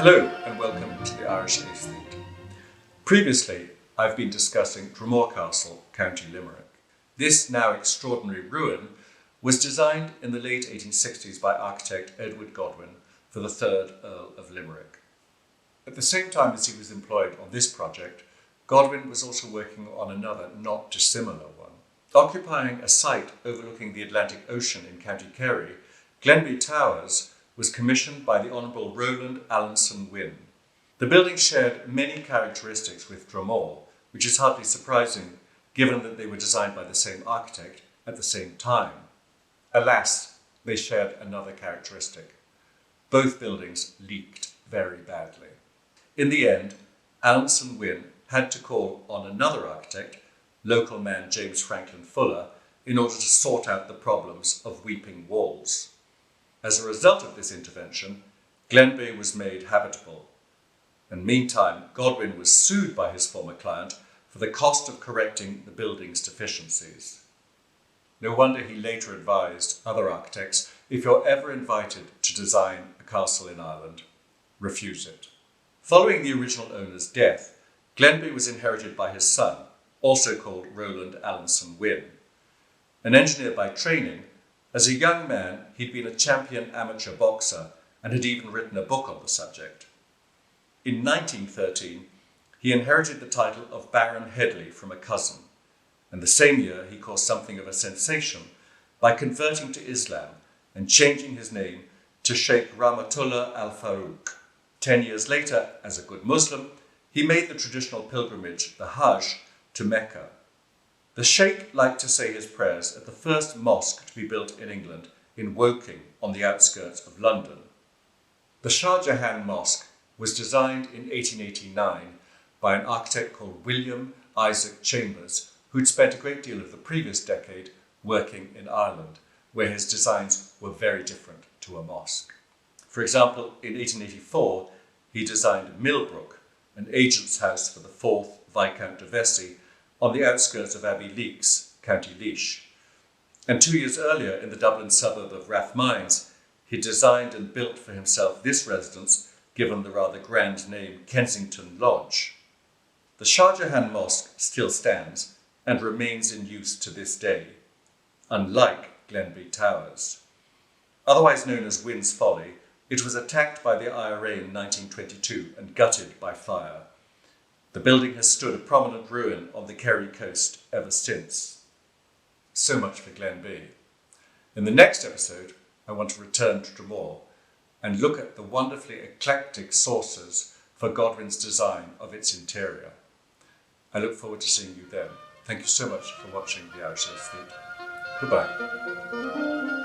Hello and welcome to the Irish Aesthete. Previously, I've been discussing Dromore Castle, County Limerick. This now extraordinary ruin was designed in the late 1860s by architect Edward Godwin for the 3rd Earl of Limerick. At the same time as he was employed on this project, Godwin was also working on another not dissimilar one. Occupying a site overlooking the Atlantic Ocean in County Kerry, Glenbeigh Towers was commissioned by the Honourable Rowland Allinson Wynne. The building shared many characteristics with Dromore, which is hardly surprising given that they were designed by the same architect at the same time. Alas, they shared another characteristic. Both buildings leaked very badly. In the end, Allinson Wynne had to call on another architect, local man James Franklin Fuller, in order to sort out the problems of weeping walls. As a result of this intervention, Glenbeigh was made habitable, and meantime Godwin was sued by his former client for the cost of correcting the building's deficiencies. No wonder he later advised other architects, if you're ever invited to design a castle in Ireland, refuse it. Following the original owner's death, Glenbeigh was inherited by his son, also called Rowland Allinson Wynne. An engineer by training, as a young man, he'd been a champion amateur boxer and had even written a book on the subject. In 1913, he inherited the title of Baron Headley from a cousin, and the same year he caused something of a sensation by converting to Islam and changing his name to Sheikh Rahmatullah al-Farouk. 10 years later, as a good Muslim, he made the traditional pilgrimage, the Hajj, to Mecca. The Sheikh liked to say his prayers at the first mosque to be built in England, in Woking, on the outskirts of London. The Shah Jahan Mosque was designed in 1889 by an architect called William Isaac Chambers, who'd spent a great deal of the previous decade working in Ireland, where his designs were very different to a mosque. For example, in 1884, he designed Millbrook, an agent's house for the 4th Viscount de Vesey, on the outskirts of Abbeyleix, County Laois. And 2 years earlier, in the Dublin suburb of Rathmines, he designed and built for himself this residence, given the rather grand name Kensington Lodge. The Shah Jahan Mosque still stands and remains in use to this day, unlike Glenbeigh Towers. Otherwise known as Wynne's Folly, it was attacked by the IRA in 1922 and gutted by fire. The building has stood a prominent ruin on the Kerry coast ever since. So much for Glenbeigh. In the next episode, I want to return to Dromore and look at the wonderfully eclectic sources for Godwin's design of its interior. I look forward to seeing you then. Thank you so much for watching The Irish Aesthete. Goodbye.